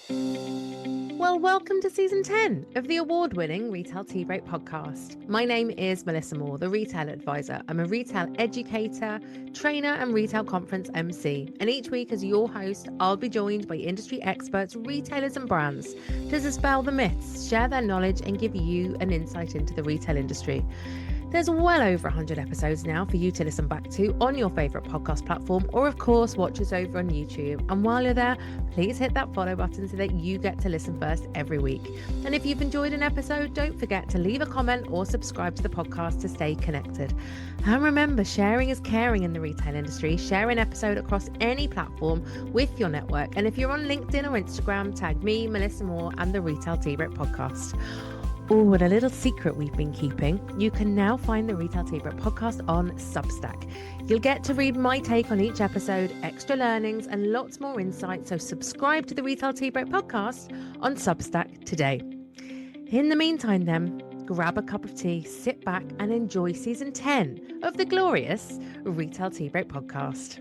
Well, welcome to season 10 of the award-winning Retail Tea Break podcast. My name is Melissa Moore, the Retail Advisor. I'm a retail educator, trainer, and retail conference MC. And each week, as your host, I'll be joined by industry experts, retailers, and brands to dispel the myths, share their knowledge, and give you an insight into the retail industry. There's well over 100 episodes now for you to listen back to on your favourite podcast platform, or of course watch us over on YouTube. And while you're there, please hit that follow button so that you get to listen first every week. And if you've enjoyed an episode, don't forget to leave a comment or subscribe to the podcast to stay connected. And remember, sharing is caring in the retail industry. Share an episode across any platform with your network. And if you're on LinkedIn or Instagram, tag me, Melissa Moore, and the Retail Tea Break podcast. Oh, and a little secret we've been keeping. You can now find the Retail Tea Break podcast on Substack. You'll get to read my take on each episode, extra learnings, and lots more insight. So subscribe to the Retail Tea Break podcast on Substack today. In the meantime, then, grab a cup of tea, sit back, and enjoy season 10 of the glorious Retail Tea Break podcast.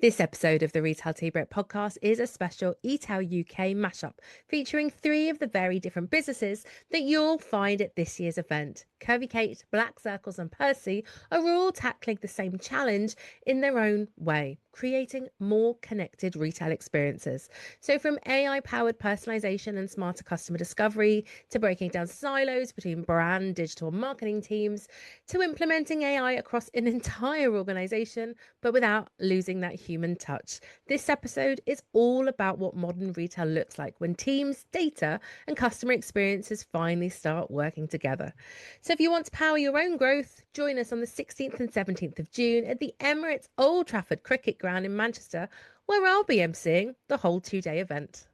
This episode of the Retail Tea Break podcast is a special eTail UK mashup featuring 3 of the very different businesses that you'll find at this year's event. Curvy Kate, Blackcircles, and Persi are all tackling the same challenge in their own way, creating more connected retail experiences. So from AI-powered personalization and smarter customer discovery, to breaking down silos between brand, digital, and marketing teams, to implementing AI across an entire organization, but without losing that human touch. This episode is all about what modern retail looks like when teams, data, and customer experiences finally start working together. So if you want to power your own growth, join us on the 16th and 17th of June at the Emirates Old Trafford Cricket Ground in Manchester, where I'll be emceeing the whole 2-day event.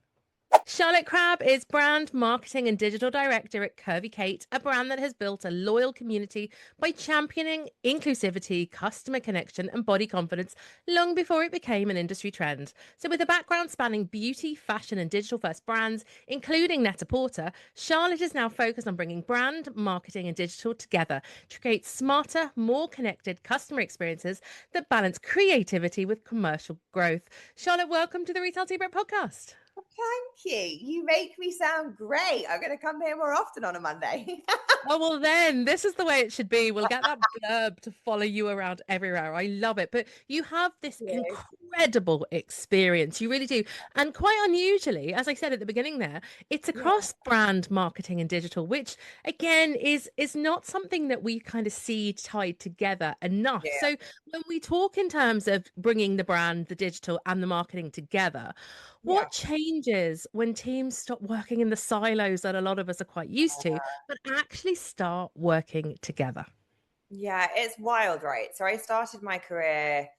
Charlotte Crabb is brand marketing and digital director at Curvy Kate, a brand that has built a loyal community by championing inclusivity, customer connection, and body confidence long before it became an industry trend. So with a background spanning beauty, fashion, and digital first brands, including Net-a-Porter, Charlotte is now focused on bringing brand, marketing, and digital together to create smarter, more connected customer experiences that balance creativity with commercial growth. Charlotte, welcome to the Retail Tea Break podcast. Thank you. You make me sound great. I'm going to come here more often on a Monday. Oh, well, then this is the way it should be. We'll get that blurb to follow you around everywhere. I love it. But you have this incredible experience. You really do. And quite unusually, as I said at the beginning there, it's across brand marketing and digital, which again is not something that we kind of see tied together enough. Yeah. So when we talk in terms of bringing the brand, the digital, and the marketing together, what changes when teams stop working in the silos that a lot of us are quite used to, but actually start working together? Yeah, it's wild, right? So I started my career,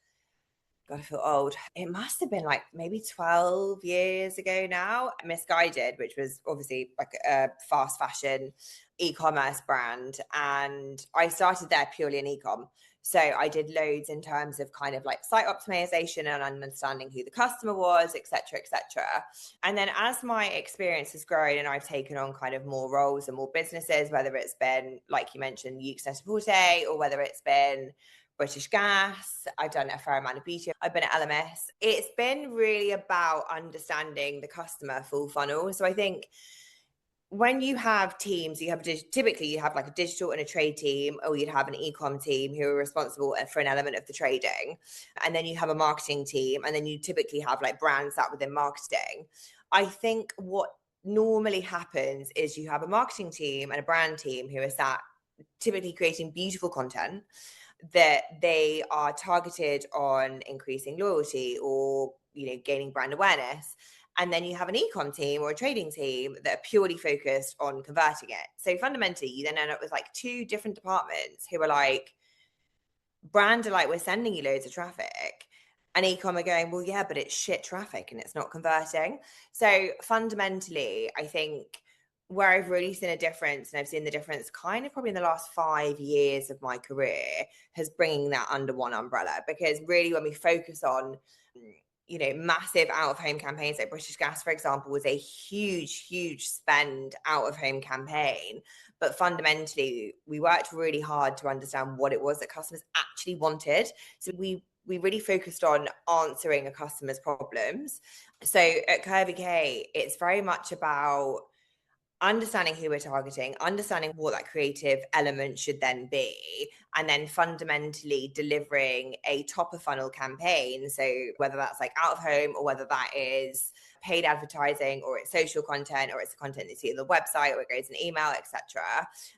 God, I feel old. It must have been like maybe 12 years ago now. Misguided, which was obviously like a fast fashion e-commerce brand. And I started there purely in e-com. So I did loads in terms of kind of like site optimization and understanding who the customer was, et cetera, et cetera. And then as my experience has grown and I've taken on kind of more roles and more businesses, whether it's been, like you mentioned, Yoox Net-a-Porter, or whether it's been British Gas, I've done a fair amount of beauty, I've been at LMS. It's been really about understanding the customer full funnel. So I think when you have teams, you have typically you have like a digital and a trade team, or you'd have an e-com team who are responsible for an element of the trading. And then you have a marketing team, and then you typically have like brands that within marketing. I think what normally happens is you have a marketing team and a brand team who are sat typically creating beautiful content that they are targeted on increasing loyalty or, gaining brand awareness. And then you have an e-com team or a trading team that are purely focused on converting it. So fundamentally, you then end up with like 2 different departments who are like, brand are like, we're sending you loads of traffic. And e-com are going, well, yeah, but it's shit traffic and it's not converting. So fundamentally, I think where I've really seen a difference, and I've seen the difference kind of probably in the last 5 years of my career, has bringing that under one umbrella. Because really when we focus on massive out-of-home campaigns, like British Gas, for example, was a huge spend out-of-home campaign. But fundamentally, we worked really hard to understand what it was that customers actually wanted. So we we really focused on answering a customer's problems. So at Curvy Kate, it's very much about understanding who we're targeting, understanding what that creative element should then be, and then fundamentally delivering a top of funnel campaign. So whether that's like out of home, or whether that is paid advertising, or it's social content, or it's the content you see on the website, or it goes in email, etc.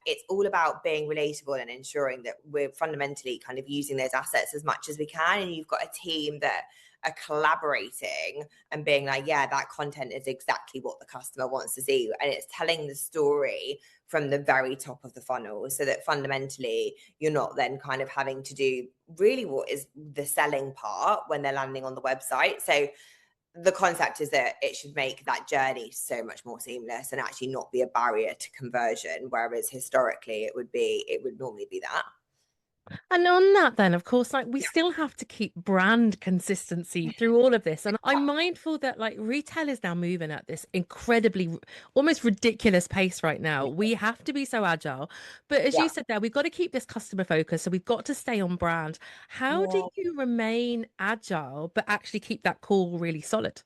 It's all about being relatable and ensuring that we're fundamentally kind of using those assets as much as we can. And you've got a team that are collaborating and being like, yeah, that content is exactly what the customer wants to see. And it's telling the story from the very top of the funnel, so that fundamentally you're not then kind of having to do really what is the selling part when they're landing on the website. So the concept is that it should make that journey so much more seamless and actually not be a barrier to conversion, whereas historically it would normally be that. And on that, then, of course, like we still have to keep brand consistency through all of this. And I'm mindful that like retail is now moving at this incredibly, almost ridiculous pace right now. We have to be so agile. But as Yeah. you said there, we've got to keep this customer focus. So we've got to stay on brand. How do Yeah. you remain agile, but actually keep that core really solid?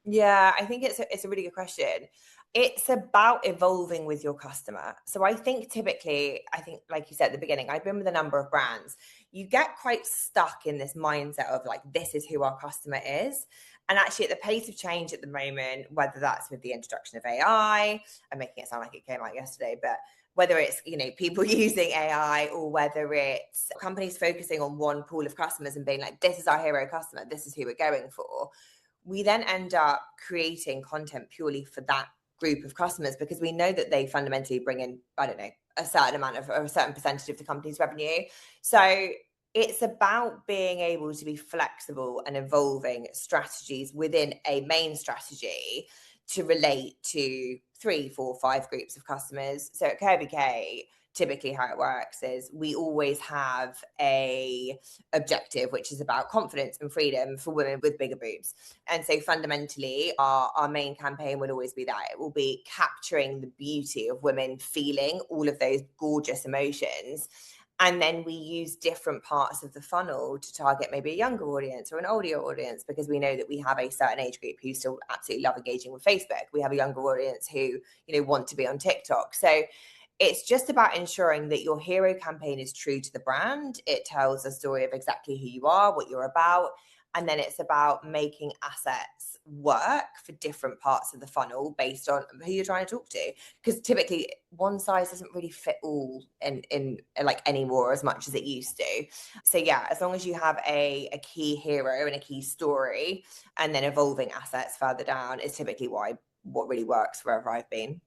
Yeah, I think it's a really good question. It's about evolving with your customer. So I think typically, I think like you said at the beginning, I've been with a number of brands. You get quite stuck in this mindset of like, this is who our customer is. And actually at the pace of change at the moment, whether that's with the introduction of AI, I'm making it sound like it came out yesterday, but whether it's, people using AI, or whether it's companies focusing on one pool of customers and being like, this is our hero customer, this is who we're going for, we then end up creating content purely for that group of customers, because we know that they fundamentally bring in, I don't know, a certain amount of, or a certain percentage of the company's revenue. So it's about being able to be flexible and evolving strategies within a main strategy to relate to 3, 4, 5 groups of customers. So at Curvy Kate, typically how it works is we always have a objective which is about confidence and freedom for women with bigger boobs. And so fundamentally our main campaign will always be that. It will be capturing the beauty of women feeling all of those gorgeous emotions. And then we use different parts of the funnel to target maybe a younger audience or an older audience, because we know that we have a certain age group who still absolutely love engaging with Facebook. We have a younger audience who, want to be on TikTok. So it's just about ensuring that your hero campaign is true to the brand. It tells a story of exactly who you are, what you're about. And then it's about making assets work for different parts of the funnel based on who you're trying to talk to. Because typically one size doesn't really fit all in like anymore as much as it used to. So yeah, as long as you have a key hero and a key story, and then evolving assets further down is typically what really works wherever I've been.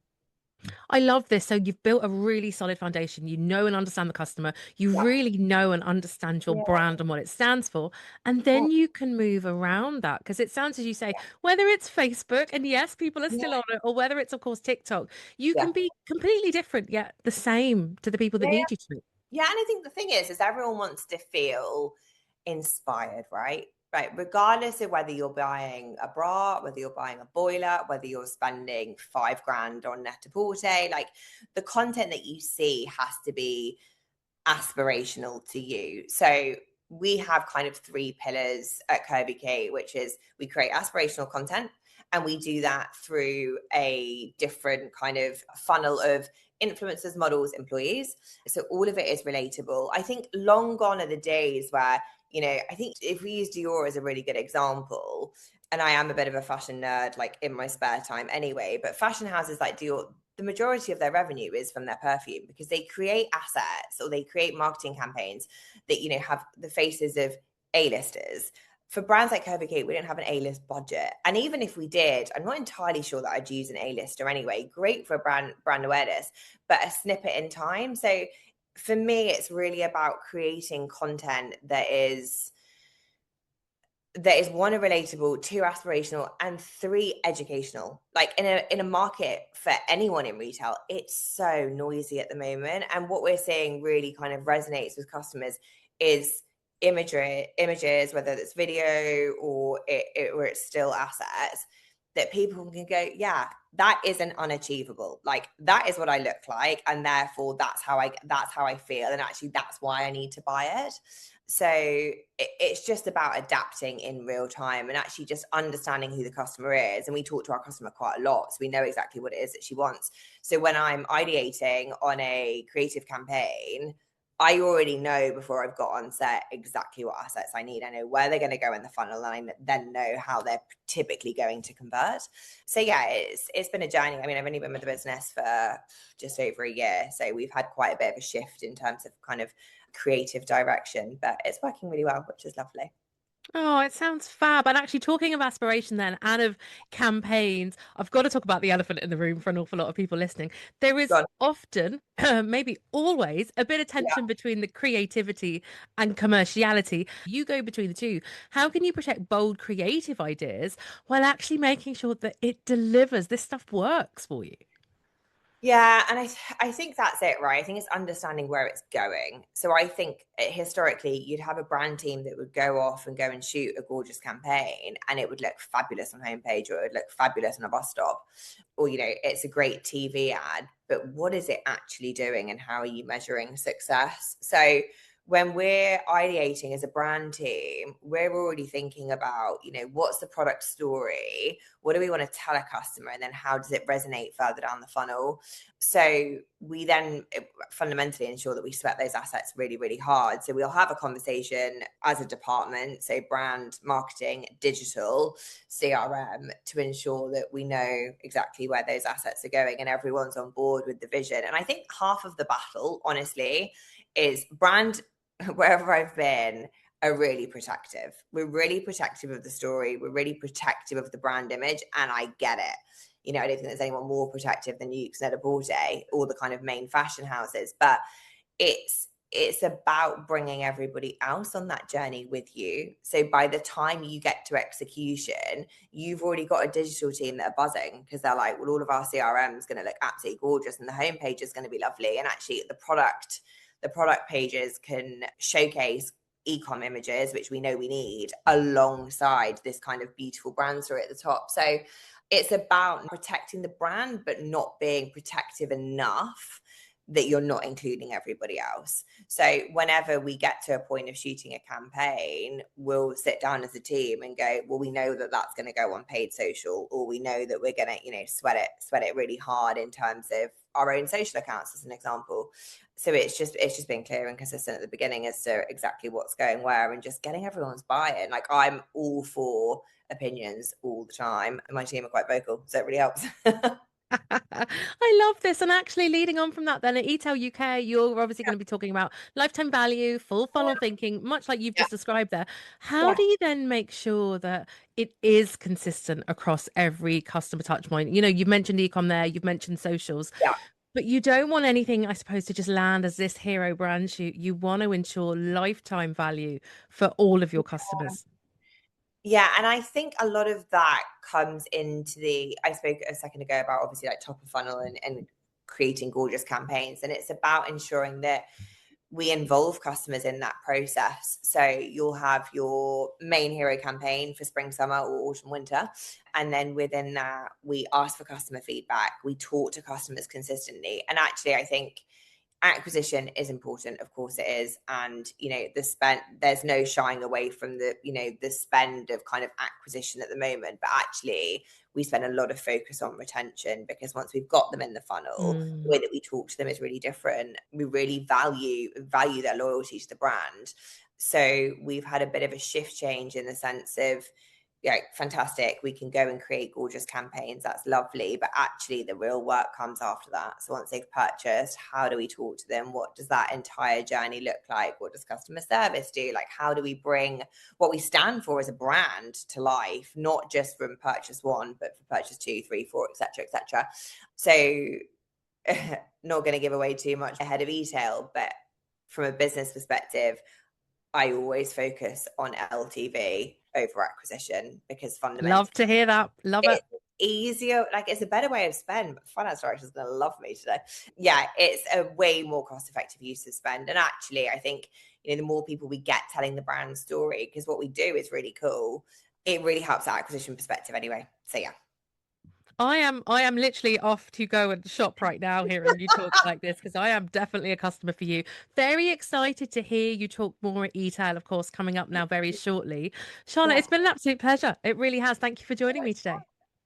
I love this. So you've built a really solid foundation. You know and understand the customer. You Yeah. really know and understand your Yeah. brand and what it stands for. And Mm. then you can move around that, because it sounds, as you say, whether it's Facebook, and yes, people are Yeah. still on it, or whether it's, of course, TikTok, you Yeah. can be completely different, yet the same to the people that Yeah. need you to be. Yeah, and I think the thing is everyone wants to feel inspired, right? Right. Regardless of whether you're buying a bra, whether you're buying a boiler, whether you're spending 5 grand on Net-a-Porter, like the content that you see has to be aspirational to you. So we have kind of 3 pillars at Curvy Kate, which is we create aspirational content, and we do that through a different kind of funnel of influencers, models, employees. So all of it is relatable. I think long gone are the days where, I think if we use Dior as a really good example, and I am a bit of a fashion nerd, like in my spare time anyway, but fashion houses like Dior, the majority of their revenue is from their perfume, because they create assets or they create marketing campaigns that, have the faces of A-listers. For brands like Curvy Kate, we don't have an A-list budget. And even if we did, I'm not entirely sure that I'd use an A-lister anyway. Great for brand awareness, but a snippet in time. So for me, it's really about creating content that is 1, relatable, 2, aspirational, and 3, educational. Like in a market for anyone in retail, it's so noisy at the moment. And what we're seeing really kind of resonates with customers is images, whether it's video or it's still assets, that people can go, yeah, that isn't unachievable. Like that is what I look like, and therefore that's how I feel, and actually that's why I need to buy it. So it's just about adapting in real time and actually just understanding who the customer is. And we talk to our customer quite a lot, so we know exactly what it is that she wants. So when I'm ideating on a creative campaign, I already know before I've got on set exactly what assets I need. I know where they're going to go in the funnel, and I then know how they're typically going to convert. So yeah, it's been a journey. I mean, I've only been with the business for just over a year, so we've had quite a bit of a shift in terms of kind of creative direction, but it's working really well, which is lovely. Oh, it sounds fab. And actually, talking of aspiration then and of campaigns, I've got to talk about the elephant in the room for an awful lot of people listening. There is Gone. often, maybe always, a bit of Yeah. tension between the creativity and commerciality. You go between the two. How can you protect bold creative ideas while actually making sure that it delivers? This stuff works for you. Yeah, and I think that's it, right? I think it's understanding where it's going. So I think historically you'd have a brand team that would go off and go and shoot a gorgeous campaign, and it would look fabulous on homepage, or it would look fabulous on a bus stop, or it's a great TV ad, but what is it actually doing, and how are you measuring success? So when we're ideating as a brand team, we're already thinking about, what's the product story? What do we want to tell a customer? And then how does it resonate further down the funnel? So we then fundamentally ensure that we sweat those assets really, really hard. So we'll have a conversation as a department, so brand, marketing, digital, CRM, to ensure that we know exactly where those assets are going and everyone's on board with the vision. And I think half of the battle, honestly, is brand wherever I've been, are really protective. We're really protective of the story. We're really protective of the brand image. And I get it. I don't think there's anyone more protective than Yoox, Net-a-Porter, or the kind of main fashion houses. But it's about bringing everybody else on that journey with you. So by the time you get to execution, you've already got a digital team that are buzzing, because they're like, well, all of our CRM is going to look absolutely gorgeous, and the homepage is going to be lovely. And actually the product pages can showcase e-com images, which we know we need, alongside this kind of beautiful brand story at the top. So it's about protecting the brand, but not being protective enough that you're not including everybody else. So whenever we get to a point of shooting a campaign, we'll sit down as a team and go, well, we know that that's going to go on paid social, or we know that we're going to, sweat it really hard in terms of our own social accounts, as an example. So it's just been clear and consistent at the beginning as to exactly what's going where, and just getting everyone's buy-in. Like, I'm all for opinions all the time, and my team are quite vocal, so it really helps. I love this. And actually, leading on from that, then at eTail UK, you're obviously going to be talking about lifetime value, full funnel thinking, much like you've Yeah. just described there. How Yeah. do you then make sure that it is consistent across every customer touch point? You've mentioned ecom there, you've mentioned socials, Yeah. but you don't want anything, I suppose, to just land as this hero brand shoot. You want to ensure lifetime value for all of your customers. Yeah, and I think a lot of that comes into I spoke a second ago about obviously like top of funnel and creating gorgeous campaigns. And it's about ensuring that we involve customers in that process. So you'll have your main hero campaign for spring, summer, or autumn, winter. And then within that, we ask for customer feedback. We talk to customers consistently. And actually, I think acquisition is important, of course it is, and the spend, there's no shying away from the spend of kind of acquisition at the moment, but actually we spend a lot of focus on retention, because once we've got them in the funnel, the way that we talk to them is really different. We really value their loyalty to the brand. So we've had a bit of a shift change in the sense of, yeah, fantastic, we can go and create gorgeous campaigns, that's lovely, but actually the real work comes after that. So once they've purchased, how do we talk to them? What does that entire journey look like? What does customer service do? Like, how do we bring what we stand for as a brand to life, not just from purchase 1, but for purchase 2, 3, 4, etc., etc. So not going to give away too much ahead of eTail, but from a business perspective, I always focus on LTV over acquisition, because fundamentally Love to hear that. Love it. it's easier, like it's a better way of spend. But finance director's going to love me today. Yeah, it's a way more cost effective use of spend. And actually, I think, the more people we get telling the brand story, because what we do is really cool, it really helps that acquisition perspective anyway. So yeah. I am literally off to go and shop right now hearing you talk like this because I am definitely a customer for you. Very excited to hear you talk more at eTail, of course, coming up now very shortly. Charlotte, Yeah. it's been an absolute pleasure. It really has. Thank you for So joining much me today.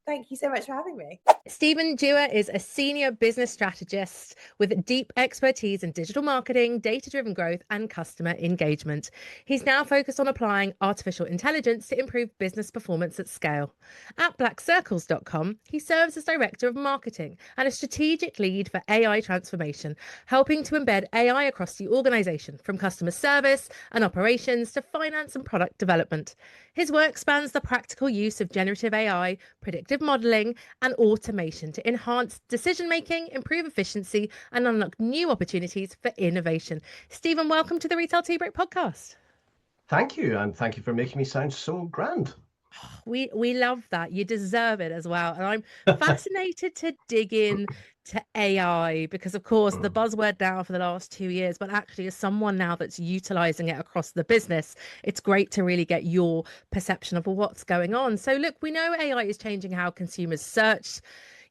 Thank you so much for having me. Stephen Dewar is a senior business strategist with deep expertise in digital marketing, data driven growth, and customer engagement. He's now focused on applying artificial intelligence to improve business performance at scale. At blackcircles.com, he serves as director of marketing and a strategic lead for AI transformation, helping to embed AI across the organization from customer service and operations to finance and product development. His work spans the practical use of generative AI, predictive modeling, and automation to enhance decision making, improve efficiency, and unlock new opportunities for innovation. Stephen, welcome to the Retail Tea Break podcast. Thank you, and thank you for making me sound so grand. We love that. You deserve it as well. And I'm fascinated to dig in to AI because, of course, the buzzword now for the last 2 years, but actually, as someone now that's utilizing it across the business, it's great to really get your perception of what's going on. So, look, we know AI is changing how consumers search.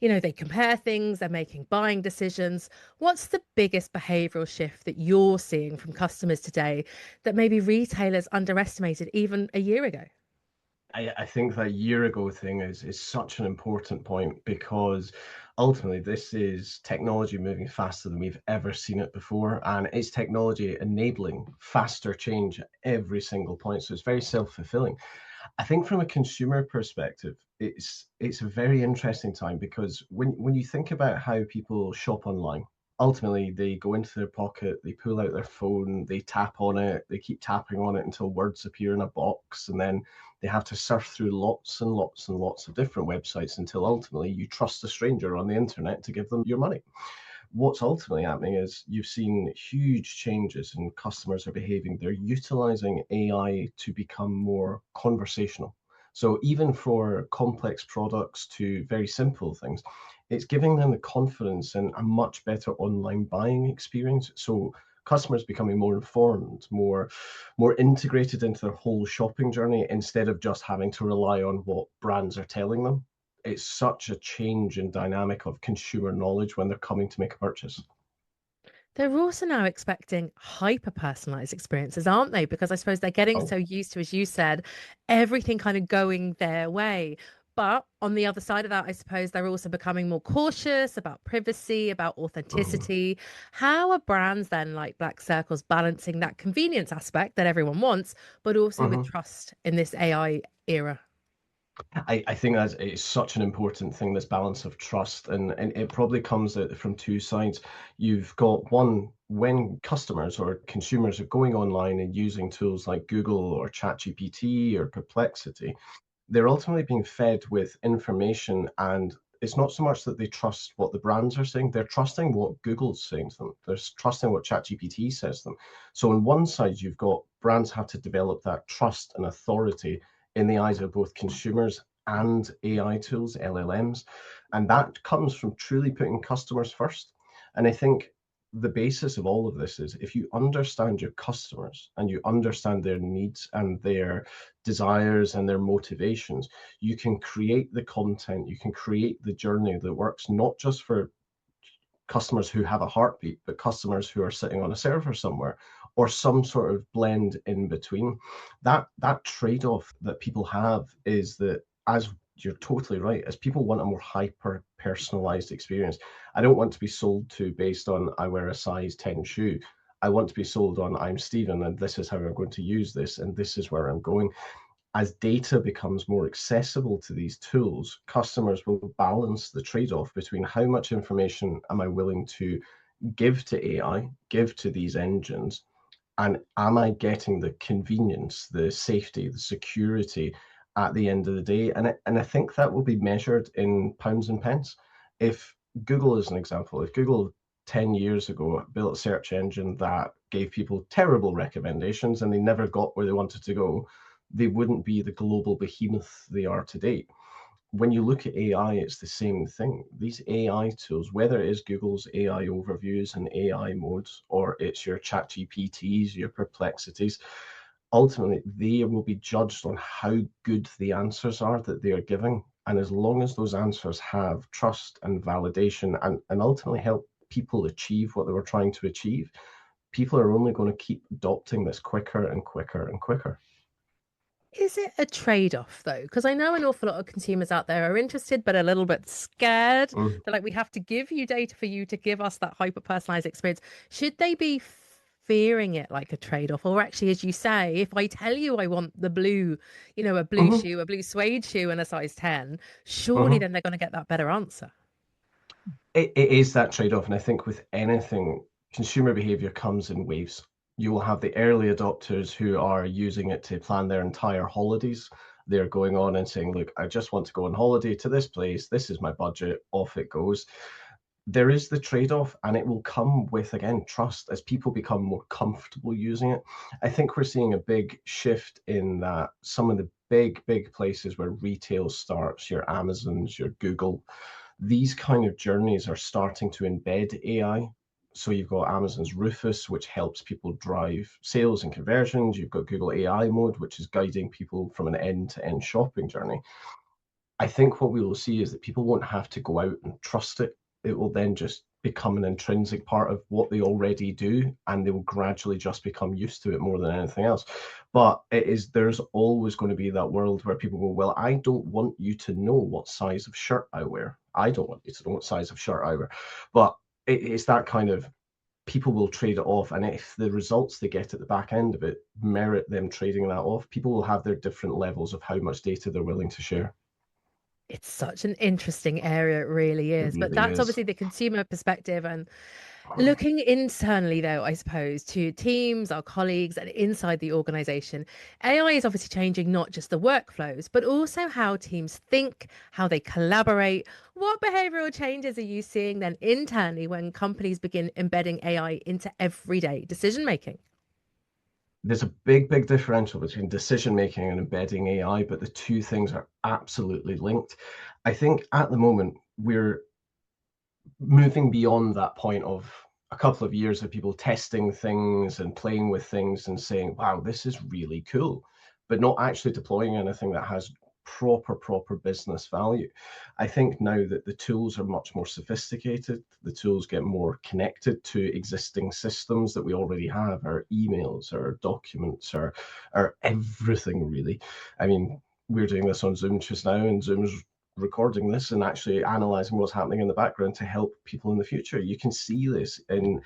They compare things, they're making buying decisions. What's the biggest behavioral shift that you're seeing from customers today that maybe retailers underestimated even a year ago? I think that year ago thing is such an important point because ultimately this is technology moving faster than we've ever seen it before, and it's technology enabling faster change at every single point. So it's very self-fulfilling. I think from a consumer perspective, it's a very interesting time because when you think about how people shop online, ultimately they go into their pocket, they pull out their phone, they tap on it, they keep tapping on it until words appear in a box, and then they have to surf through lots and lots and lots of different websites until ultimately you trust a stranger on the internet to give them your money. What's ultimately happening is you've seen huge changes in customers are behaving. They're utilizing AI to become more conversational. So even for complex products to very simple things, it's giving them the confidence and a much better online buying experience. So customers becoming more informed, more integrated into their whole shopping journey instead of just having to rely on what brands are telling them. It's such a change in dynamic of consumer knowledge when they're coming to make a purchase. They're also now expecting hyper personalized experiences, aren't they? Because I suppose they're getting Oh, so used to, as you said, everything kind of going their way. But on the other side of that, I suppose they're also becoming more cautious about privacy, about mhm, authenticity. How are brands then like Black Circles balancing that convenience aspect that everyone wants, but also with mhm. trust in this AI era? I think that's it's such an important thing, this balance of trust, and it probably comes from two sides. You've got one, when customers or consumers are going online and using tools like Google or ChatGPT or Perplexity, they're ultimately being fed with information, and it's not so much that they trust what the brands are saying, they're trusting what Google's saying to them. They're trusting what ChatGPT says to them. So on one side, you've got brands have to develop that trust and authority in the eyes of both consumers and AI tools, LLMs. And that comes from truly putting customers first. And I think the basis of all of this is if you understand your customers and you understand their needs and their desires and their motivations, you can create the content, you can create the journey that works not just for customers who have a heartbeat, but customers who are sitting on a server somewhere or some sort of blend in between. That trade-off that people have is that, as you're totally right, as people want a more hyper personalized experience, I don't want to be sold to based on I wear a size 10 shoe. I want to be sold on I'm Stephen and this is how I'm going to use this and this is where I'm going. As data becomes more accessible to these tools, customers will balance the trade-off between how much information am I willing to give to AI, give to these engines, and am I getting the convenience, the safety, the security at the end of the day? And I think that will be measured in pounds and pence. If Google is an example, if Google 10 years ago built a search engine that gave people terrible recommendations and they never got where they wanted to go, they wouldn't be the global behemoth they are today. When you look at AI, it's the same thing. These AI tools, whether it is Google's AI overviews and AI modes, or it's your chat GPTs, your perplexities, ultimately they will be judged on how good the answers are that they are giving. And as long as those answers have trust and validation and ultimately help people achieve what they were trying to achieve, people are only going to keep adopting this quicker and quicker and quicker. Is it a trade-off though? Because I know an awful lot of consumers out there are interested, but a little bit scared. Mm. They're like, we have to give you data for you to give us that hyper-personalized experience. Should they be fearing it like a trade-off? Or actually, as you say, if I tell you I want the blue, a blue Mhm, shoe, a blue suede shoe and a size 10, surely mhm. then they're going to get that better answer. It is that trade-off, and I think with anything, consumer behavior comes in waves. You will have the early adopters who are using it to plan their entire holidays. They're going on and saying, look, I just want to go on holiday to this place. This is my budget. Off it goes. There is the trade-off, and it will come with, again, trust as people become more comfortable using it. I think we're seeing a big shift in that some of the big places where retail starts, your Amazons, your Google, these kind of journeys are starting to embed AI. So you've got Amazon's Rufus, which helps people drive sales and conversions. You've got Google AI mode, which is guiding people from an end-to-end shopping journey. I think what we will see is that people won't have to go out and trust it. It will then just become an intrinsic part of what they already do, and they will gradually just become used to it more than anything else. But there's always going to be that world where people go, well, I don't want you to know what size of shirt I wear. I don't want you to know what size of shirt I wear. But it's that kind of, people will trade it off, and if the results they get at the back end of it merit them trading that off, people will have their different levels of how much data they're willing to share. It's such an interesting area, it really It is. But really that's is. obviously the consumer perspective. And looking internally, though, I suppose, to teams, our colleagues, and inside the organization, AI is obviously changing not just the workflows, but also how teams think, how they collaborate. What behavioral changes are you seeing then internally when companies begin embedding AI into everyday decision making? There's a big differential between decision making and embedding AI, but the two things are absolutely linked. I think at the moment we're moving beyond that point of a couple of years of people testing things and playing with things and saying, wow, this is really cool, but not actually deploying anything that has proper business value. I think now that the tools are much more sophisticated, the tools get more connected to existing systems that we already have, our emails, our documents, our everything really. I mean, we're doing this on Zoom just now, and Zoom's recording this and actually analyzing what's happening in the background to help people in the future. You can see this in,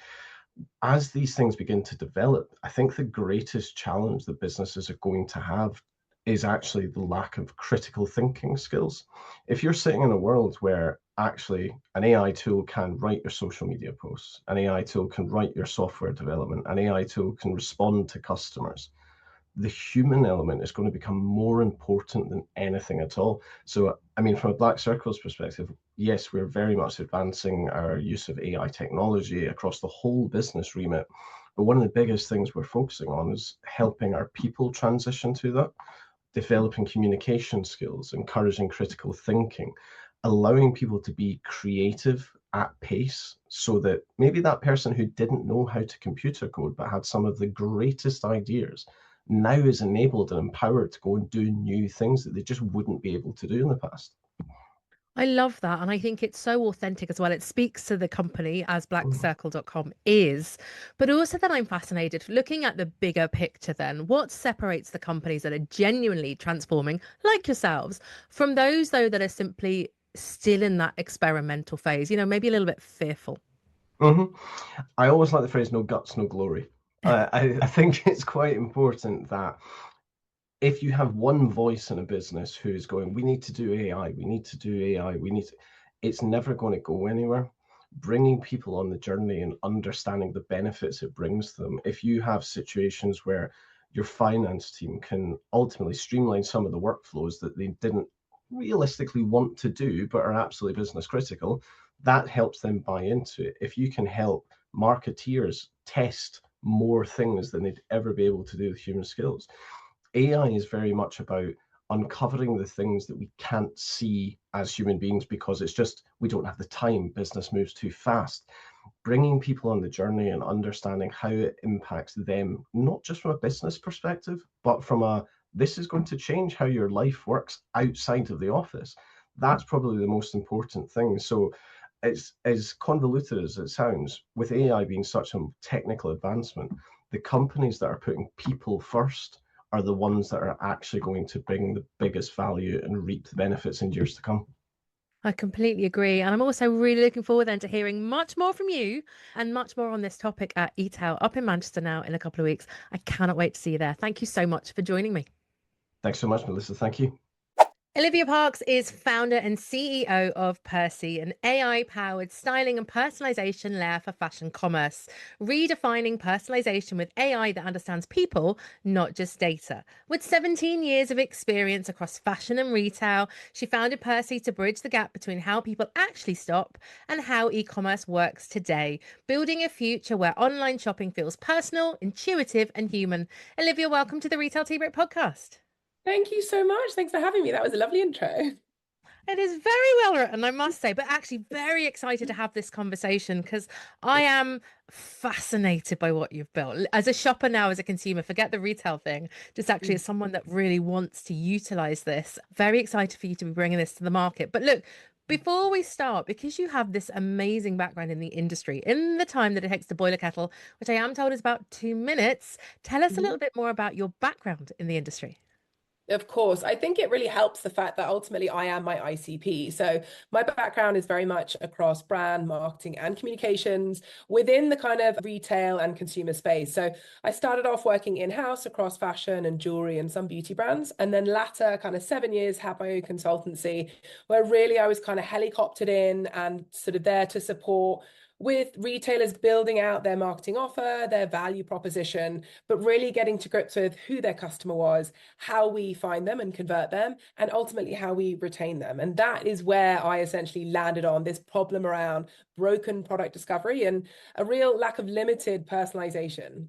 as these things begin to develop. I think the greatest challenge that businesses are going to have is actually the lack of critical thinking skills. If you're sitting in a world where actually an AI tool can write your social media posts, an AI tool can write your software development, an AI tool can respond to customers, the human element is going to become more important than anything at all. So, I mean, from a Blackcircles perspective, yes, we're very much advancing our use of AI technology across the whole business remit. But one of the biggest things we're focusing on is helping our people transition to that, developing communication skills, encouraging critical thinking, allowing people to be creative at pace so that maybe that person who didn't know how to computer code but had some of the greatest ideas now is enabled and empowered to go and do new things that they just wouldn't be able to do in the past. I love that. And I think it's so authentic as well. It speaks to the company as Mhm. blackcircle.com is. But also then I'm fascinated looking at the bigger picture then. What separates the companies that are genuinely transforming, like yourselves, from those though that are simply still in that experimental phase, maybe a little bit fearful? I always like the phrase "no guts, no glory." I think it's quite important that if you have one voice in a business who's going, we need to do AI, we need to do AI, we need to, it's never going to go anywhere. Bringing people on the journey and understanding the benefits it brings them. If you have situations where your finance team can ultimately streamline some of the workflows that they didn't realistically want to do, but are absolutely business critical, that helps them buy into it. If you can help marketeers test more things than they'd ever be able to do with human skills, AI is very much about uncovering the things that we can't see as human beings because it's just, we don't have the time. Business moves too fast. Bringing people on the journey and understanding how it impacts them, not just from a business perspective, but from a, this is going to change how your life works outside of the office. That's probably the most important thing. So it's as convoluted as it sounds, with AI being such a technical advancement, the companies that are putting people first are the ones that are actually going to bring the biggest value and reap the benefits in years to come. I completely agree. And I'm also really looking forward then to hearing much more from you and much more on this topic at eTail up in Manchester now in a couple of weeks. I cannot wait to see you there. Thank you so much for joining me. Thanks so much, Melissa. Thank you. Olivia Parks is founder and CEO of Persi, an AI-powered styling and personalization layer for fashion commerce, redefining personalization with AI that understands people, not just data. With 17 years of experience across fashion and retail, she founded Persi to bridge the gap between how people actually shop and how e-commerce works today, building a future where online shopping feels personal, intuitive, and human. Olivia, welcome to the Retail Tea Break podcast. Thank you so much. Thanks for having me. That was a lovely intro. It is very well written, I must say, but actually very excited to have this conversation because I am fascinated by what you've built. As a shopper now, as a consumer, forget the retail thing, just actually as someone that really wants to utilize this. Very excited for you to be bringing this to the market. But look, before we start, because you have this amazing background in the industry, in the time that it takes to boil a kettle, which I am told is about 2 minutes, tell us a little bit more about your background in the industry. Of course, I think it really helps the fact that ultimately I am my ICP. So my background is very much across brand, marketing, and communications within the kind of retail and consumer space. So I started off working in-house across fashion and jewelry and some beauty brands. And then latter kind of 7 years had my own consultancy where really I was kind of helicoptered in and sort of there to support with retailers building out their marketing offer, their value proposition, but really getting to grips with who their customer was, how we find them and convert them, and ultimately how we retain them. And that is where I essentially landed on this problem around broken product discovery and a real lack of limited personalization.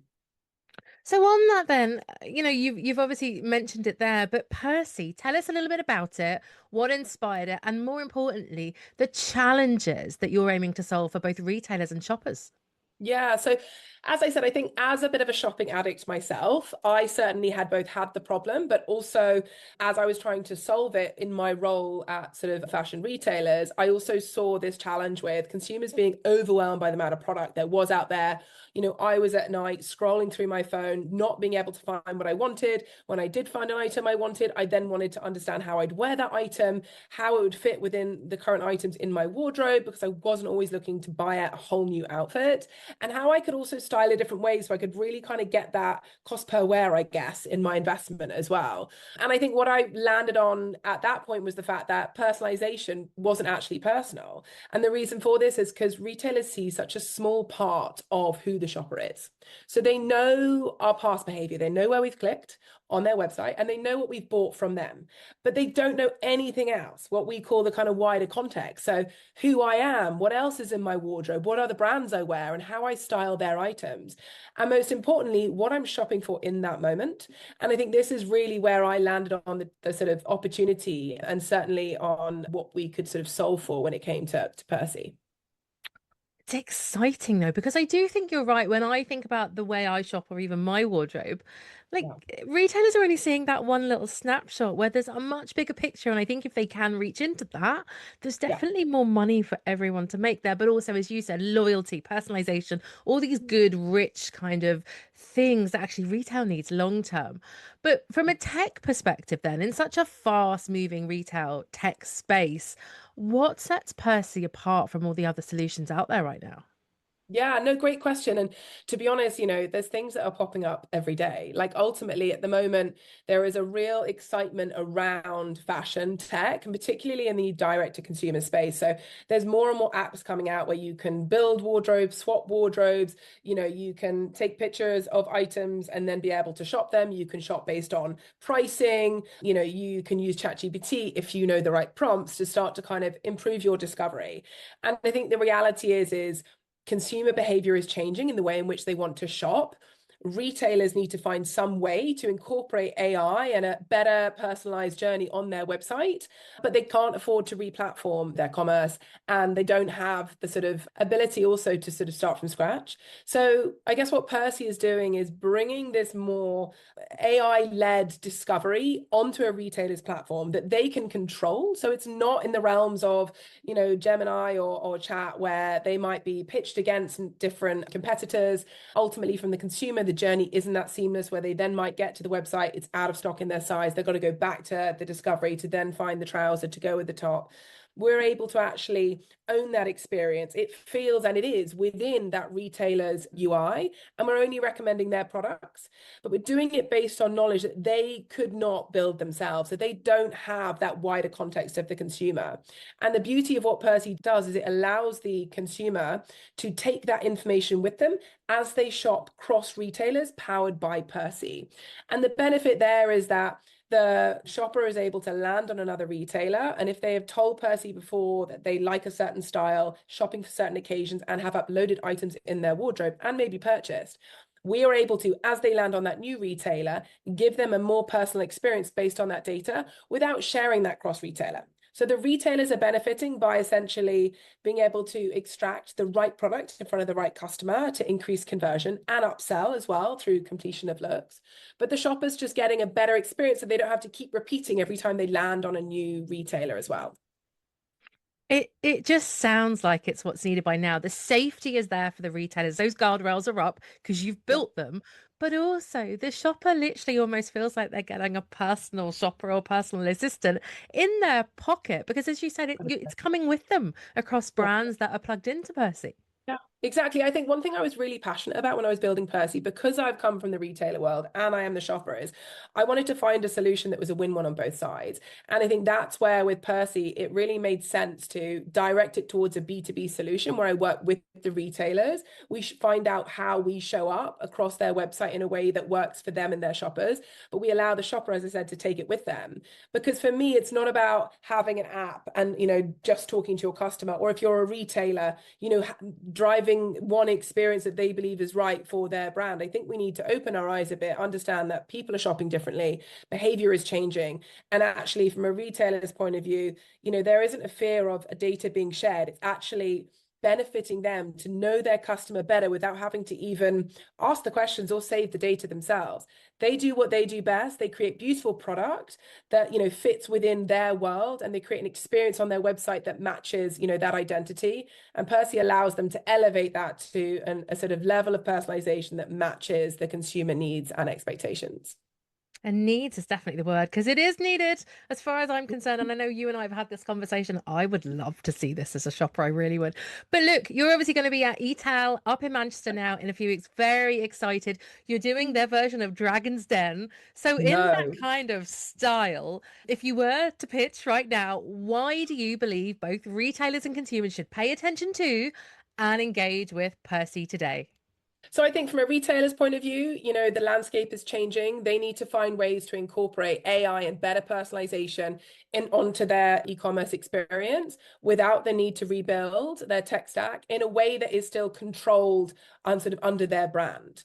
So on that then, you've obviously mentioned it there, but Persi, tell us a little bit about it, what inspired it, and more importantly, the challenges that you're aiming to solve for both retailers and shoppers. Yeah, so as I said, I think as a bit of a shopping addict myself, I certainly had both had the problem, but also as I was trying to solve it in my role at sort of fashion retailers, I also saw this challenge with consumers being overwhelmed by the amount of product there was out there. You know, I was at night scrolling through my phone, not being able to find what I wanted. When I did find an item I wanted, I then wanted to understand how I'd wear that item, how it would fit within the current items in my wardrobe, because I wasn't always looking to buy a whole new outfit, and how I could also style it different ways so I could really kind of get that cost per wear, I guess, in my investment as well. And I think what I landed on at that point was the fact that personalization wasn't actually personal. And the reason for this is because retailers see such a small part of who the shopper is. So they know our past behavior, they know where we've clicked on their website, and they know what we've bought from them, but they don't know anything else, what we call the kind of wider context. So who I am, what else is in my wardrobe, what are the brands I wear, and how I style their items. And most importantly, what I'm shopping for in that moment. And I think this is really where I landed on the sort of opportunity and certainly on what we could sort of solve for when it came to Persi. It's exciting though, because I do think you're right. When I think about the way I shop or even my wardrobe, like retailers are only seeing that one little snapshot where there's a much bigger picture. And I think if they can reach into that, there's definitely more money for everyone to make there. But also, as you said, loyalty, personalization, all these good, rich kind of things that actually retail needs long term. But from a tech perspective, then, in such a fast moving retail tech space, what sets Percy apart from all the other solutions out there right now? Yeah, no, great question. And to be honest, you know, there's things that are popping up every day. Like ultimately at the moment, there is a real excitement around fashion tech, and particularly in the direct to consumer space. So there's more and more apps coming out where you can build wardrobes, swap wardrobes, you know, you can take pictures of items and then be able to shop them. You can shop based on pricing, you know, you can use ChatGPT if you know the right prompts to start to kind of improve your discovery. And I think the reality is consumer behavior is changing in the way in which they want to shop. retailers need to find some way to incorporate AI and a better personalized journey on their website, but they can't afford to re-platform their commerce, and they don't have the sort of ability also to sort of start from scratch. So I guess what Persi is doing is bringing this more AI-led discovery onto a retailer's platform that they can control. So it's not in the realms of, Gemini or chat, where they might be pitched against different competitors. Ultimately, from the consumer, the journey isn't that seamless, where they then might get to the website, it's out of stock in their size. They've got to go back to the discovery to then find the trouser to go with the top. We're able to actually own that experience. It feels, and it is, within that retailer's UI, and we're only recommending their products, but we're doing it based on knowledge that they could not build themselves. So they don't have that wider context of the consumer. And the beauty of what Persi does is it allows the consumer to take that information with them as they shop cross retailers powered by Persi. And the benefit there is that the shopper is able to land on another retailer, and if they have told Persi before that they like a certain style, shopping for certain occasions, and have uploaded items in their wardrobe and maybe purchased, we are able to, as they land on that new retailer, give them a more personal experience based on that data without sharing that cross retailer. So the retailers are benefiting by essentially being able to extract the right product in front of the right customer to increase conversion and upsell as well through completion of looks. But the shopper's just getting a better experience, so they don't have to keep repeating every time they land on a new retailer as well. It just sounds like it's what's needed by now. The safety is there for the retailers. Those guardrails are up because you've built them. But also the shopper literally almost feels like they're getting a personal shopper or personal assistant in their pocket, because as you said, it's coming with them across brands that are plugged into Persi. Yeah, exactly. I think one thing I was really passionate about when I was building Persi, because I've come from the retailer world and I am the shopper, is I wanted to find a solution that was a win-win on both sides. And I think that's where with Persi, it really made sense to direct it towards a B2B solution where I work with the retailers. We should find out how we show up across their website in a way that works for them and their shoppers, but we allow the shopper, as I said, to take it with them. Because for me, it's not about having an app and, just talking to your customer, or if you're a retailer, driving one experience that they believe is right for their brand. I think we need to open our eyes a bit, understand that people are shopping differently, behavior is changing. And actually, from a retailer's point of view, there isn't a fear of a data being shared. It's actually benefiting them to know their customer better without having to even ask the questions or save the data themselves. They do what they do best. They create beautiful product that, fits within their world, and they create an experience on their website that matches, that identity. And Persi allows them to elevate that to a sort of level of personalization that matches the consumer needs and expectations. And needs is definitely the word, because it is needed as far as I'm concerned. And I know you and I have had this conversation. I would love to see this as a shopper. I really would. But look, you're obviously going to be at eTail up in Manchester now in a few weeks. Very excited. You're doing their version of Dragon's Den. So in that kind of style, if you were to pitch right now, why do you believe both retailers and consumers should pay attention to and engage with Persi today? So I think from a retailer's point of view, the landscape is changing. They need to find ways to incorporate AI and better personalization onto their e-commerce experience without the need to rebuild their tech stack in a way that is still controlled and sort of under their brand.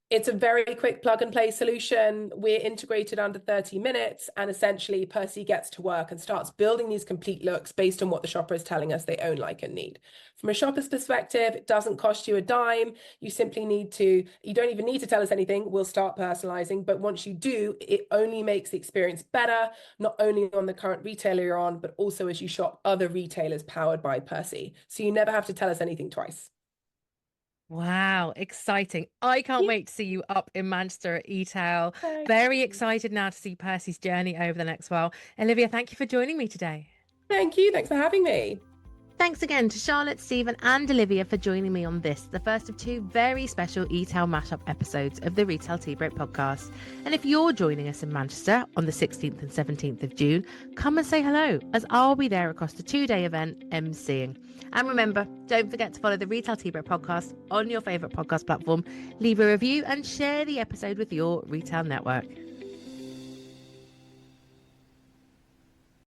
It's a very quick plug and play solution. We're integrated under 30 minutes, and essentially Persi gets to work and starts building these complete looks based on what the shopper is telling us they own, like, and need. From a shopper's perspective, it doesn't cost you a dime. You don't even need to tell us anything. We'll start personalizing. But once you do, it only makes the experience better, not only on the current retailer you're on, but also as you shop other retailers powered by Persi. So you never have to tell us anything twice. Wow, exciting. I can't wait to see you up in Manchester at eTail. Very excited now to see Persi's journey over the next while. Olivia, thank you for joining me today. Thank you. Thanks for having me. Thanks again to Charlotte, Stephen and Olivia for joining me on this, the first of two very special eTail mashup episodes of the Retail Tea Break podcast. And if you're joining us in Manchester on the 16th and 17th of June, come and say hello, as I'll be there across the two-day event emceeing. And remember, don't forget to follow the Retail Tea Break podcast on your favourite podcast platform, leave a review and share the episode with your retail network.